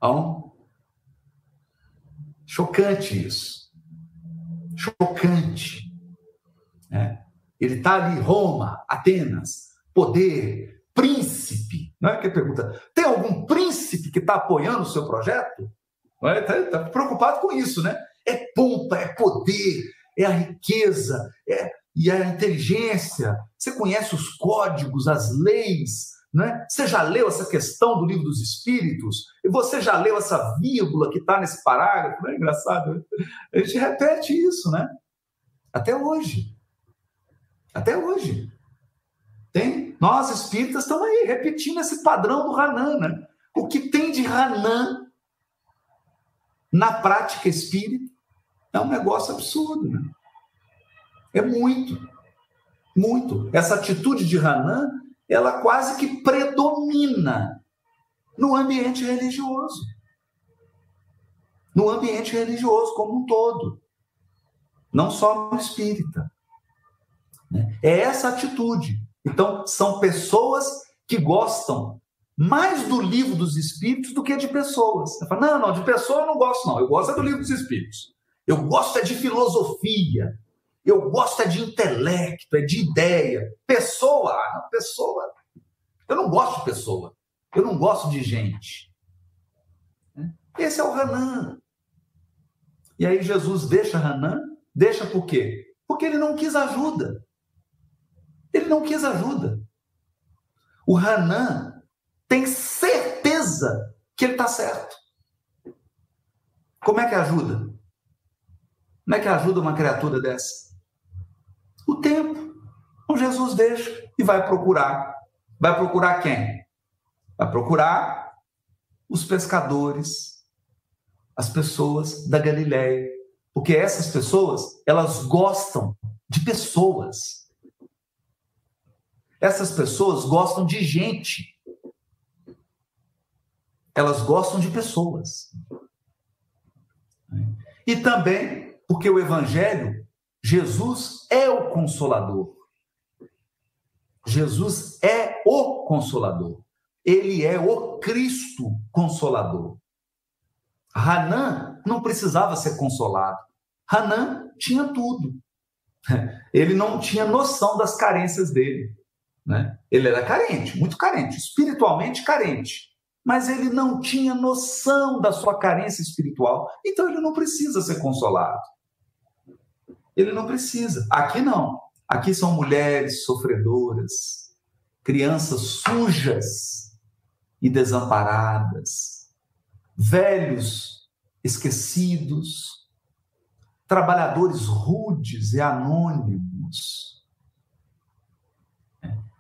Então, chocante isso. Chocante. Ele está ali, Roma, Atenas, poder, príncipe. Não é que pergunta, tem algum príncipe que está apoiando o seu projeto? Está preocupado com isso, né? É pompa, é poder, é a riqueza, e a inteligência. Você conhece os códigos, as leis, né? Você já leu essa questão do Livro dos Espíritos? E você já leu essa vírgula que está nesse parágrafo? Não é engraçado? Né? A gente repete isso, né? Até hoje. Até hoje. Nós espíritas estamos aí repetindo esse padrão do Hanan, né? O que tem de Hanan na prática espírita é um negócio absurdo, né? É muito, muito. Essa atitude de Hanan, ela quase que predomina no ambiente religioso. No ambiente religioso como um todo. Não só no espírita. É essa atitude. Então, são pessoas que gostam mais do Livro dos Espíritos do que de pessoas. Você fala, não, de pessoa eu não gosto, não. Eu gosto do Livro dos Espíritos. Eu gosto de filosofia. Eu gosto de intelecto, de ideia. Pessoa, não, pessoa. Eu não gosto de pessoa. Eu não gosto de gente. Esse é o Hanan. E aí Jesus deixa Hanan. Deixa por quê? Porque ele não quis ajuda. Ele não quis ajuda. O Hanan tem certeza que ele está certo. Como é que ajuda? Como é que ajuda uma criatura dessa? O tempo. Então Jesus deixa e vai procurar. Vai procurar quem? Vai procurar os pescadores, as pessoas da Galileia. Porque essas pessoas, elas gostam de pessoas. Essas pessoas gostam de gente. Elas gostam de pessoas. E também porque o Evangelho, Jesus é o Consolador. Jesus é o Consolador. Ele é o Cristo Consolador. Hanan não precisava ser consolado. Hanan tinha tudo. Ele não tinha noção das carências dele. Né? Ele era carente, muito carente, espiritualmente carente. Mas ele não tinha noção da sua carência espiritual. Então ele não precisa ser consolado. Ele não precisa. Aqui não. Aqui são mulheres sofredoras, crianças sujas e desamparadas, velhos esquecidos, trabalhadores rudes e anônimos.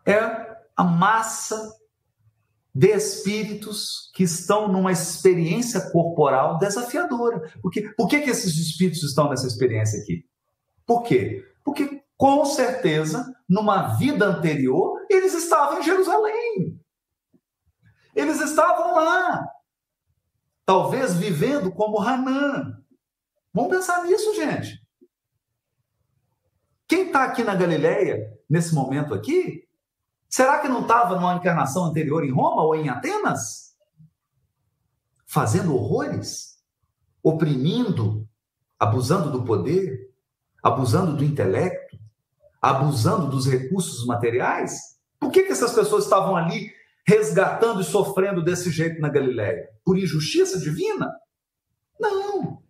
É a massa de espíritos que estão numa experiência corporal desafiadora. Por que esses espíritos estão nessa experiência aqui? Por quê? Porque, com certeza, numa vida anterior, eles estavam em Jerusalém. Eles estavam lá. Talvez vivendo como Hanan. Vamos pensar nisso, gente. Quem está aqui na Galileia, nesse momento aqui, será que não estava numa encarnação anterior em Roma ou em Atenas? Fazendo horrores? Oprimindo? Abusando do poder? Abusando do intelecto? Abusando dos recursos materiais? Por que essas pessoas estavam ali resgatando e sofrendo desse jeito na Galileia? Por injustiça divina? Não.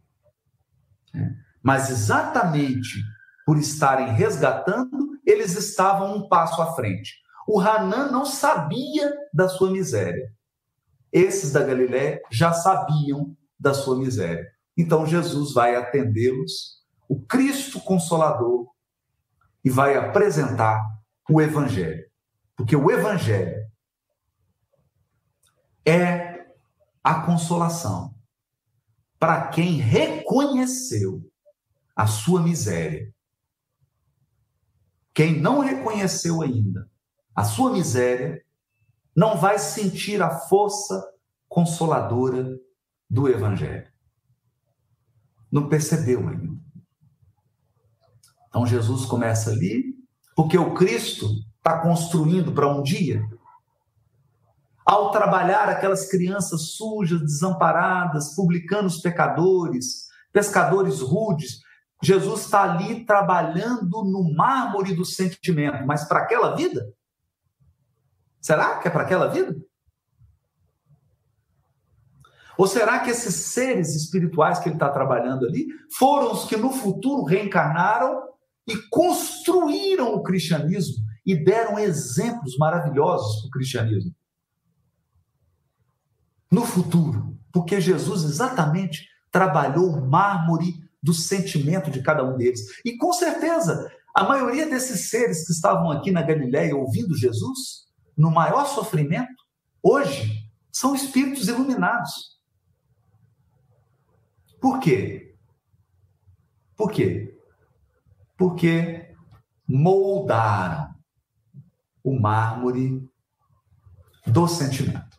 Mas exatamente por estarem resgatando, eles estavam um passo à frente. O Hanan não sabia da sua miséria. Esses da Galileia já sabiam da sua miséria. Então Jesus vai atendê-los, o Cristo Consolador, e vai apresentar o Evangelho. Porque o Evangelho é a consolação para quem reconheceu a sua miséria. Quem não reconheceu ainda a sua miséria não vai sentir a força consoladora do Evangelho. Não percebeu ainda. Então Jesus começa ali, porque o Cristo está construindo para um dia ao trabalhar aquelas crianças sujas, desamparadas, publicanos pecadores, pescadores rudes. Jesus está ali trabalhando no mármore do sentimento, mas para aquela vida? Será que é para aquela vida? Ou será que esses seres espirituais que ele está trabalhando ali foram os que no futuro reencarnaram e construíram o cristianismo e deram exemplos maravilhosos para o cristianismo? No futuro, porque Jesus exatamente trabalhou o mármore do sentimento de cada um deles. E com certeza, a maioria desses seres que estavam aqui na Galileia ouvindo Jesus, no maior sofrimento, hoje, são espíritos iluminados. Por quê? Por quê? Porque moldaram o mármore do sentimento.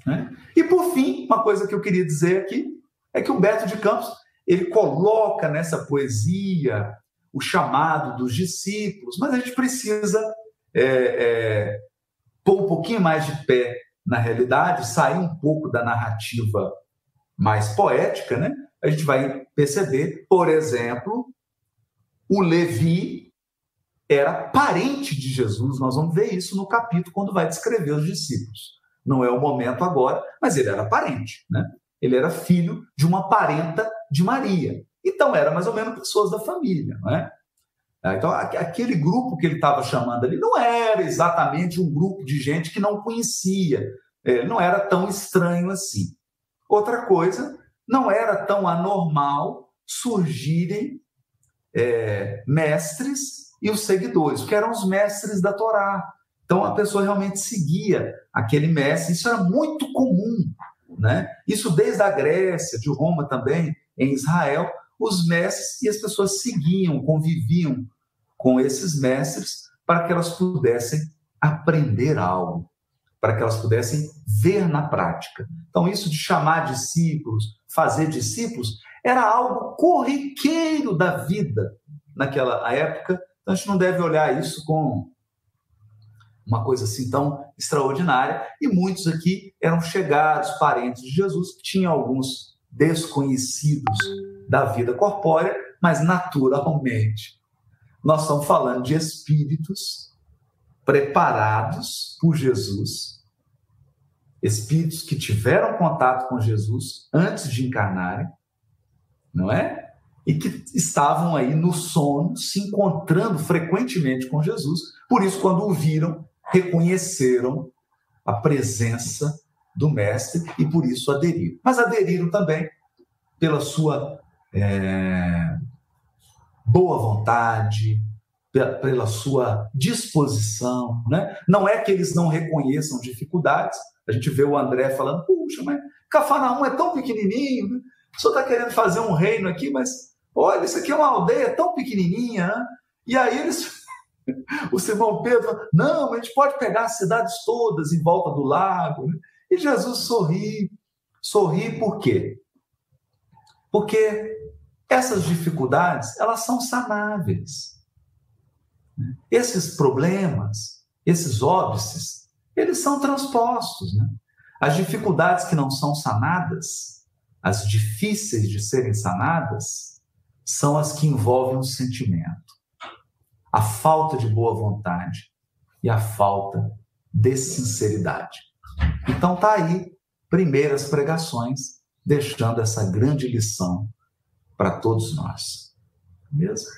Né? E, por fim, uma coisa que eu queria dizer aqui é que Humberto de Campos ele coloca nessa poesia o chamado dos discípulos, mas a gente precisa pôr um pouquinho mais de pé na realidade, sair um pouco da narrativa mais poética, né? A gente vai perceber, por exemplo, o Levi era parente de Jesus. Nós vamos ver isso no capítulo quando vai descrever os discípulos. Não é o momento agora, mas ele era parente, né? Ele era filho de uma parenta de Maria. Então, era mais ou menos pessoas da família, não é? Então, aquele grupo que ele estava chamando ali não era exatamente um grupo de gente que não conhecia. Não era tão estranho assim. Outra coisa, não era tão anormal surgirem mestres e os seguidores, que eram os mestres da Torá. Então, a pessoa realmente seguia aquele mestre. Isso era muito comum, né? Isso desde a Grécia, de Roma também, em Israel, os mestres e as pessoas seguiam, conviviam com esses mestres para que elas pudessem aprender algo, para que elas pudessem ver na prática. Então, isso de chamar discípulos, fazer discípulos, era algo corriqueiro da vida naquela época. Então, a gente não deve olhar isso com uma coisa assim tão extraordinária. E muitos aqui eram chegados, parentes de Jesus, tinham alguns desconhecidos da vida corpórea, mas naturalmente nós estamos falando de espíritos preparados por Jesus, espíritos que tiveram contato com Jesus antes de encarnarem, não é? E que estavam aí no sono, se encontrando frequentemente com Jesus. Por isso, quando o viram, reconheceram a presença do mestre e por isso aderiram. Mas aderiram também pela sua boa vontade, pela sua disposição, né? Não é que eles não reconheçam dificuldades. A gente vê o André falando, puxa, mas Cafarnaum é tão pequenininho, né? O senhor está querendo fazer um reino aqui, mas olha, isso aqui é uma aldeia tão pequenininha, né? E aí eles... O Simão Pedro, não, a gente pode pegar as cidades todas em volta do lago, né? E Jesus sorri. Sorri por quê? Porque essas dificuldades, elas são sanáveis. Esses problemas, esses óbices, eles são transpostos, né? As dificuldades que não são sanadas, as difíceis de serem sanadas, são as que envolvem o sentimento, a falta de boa vontade e a falta de sinceridade. Então tá aí, primeiras pregações, deixando essa grande lição para todos nós. Beleza?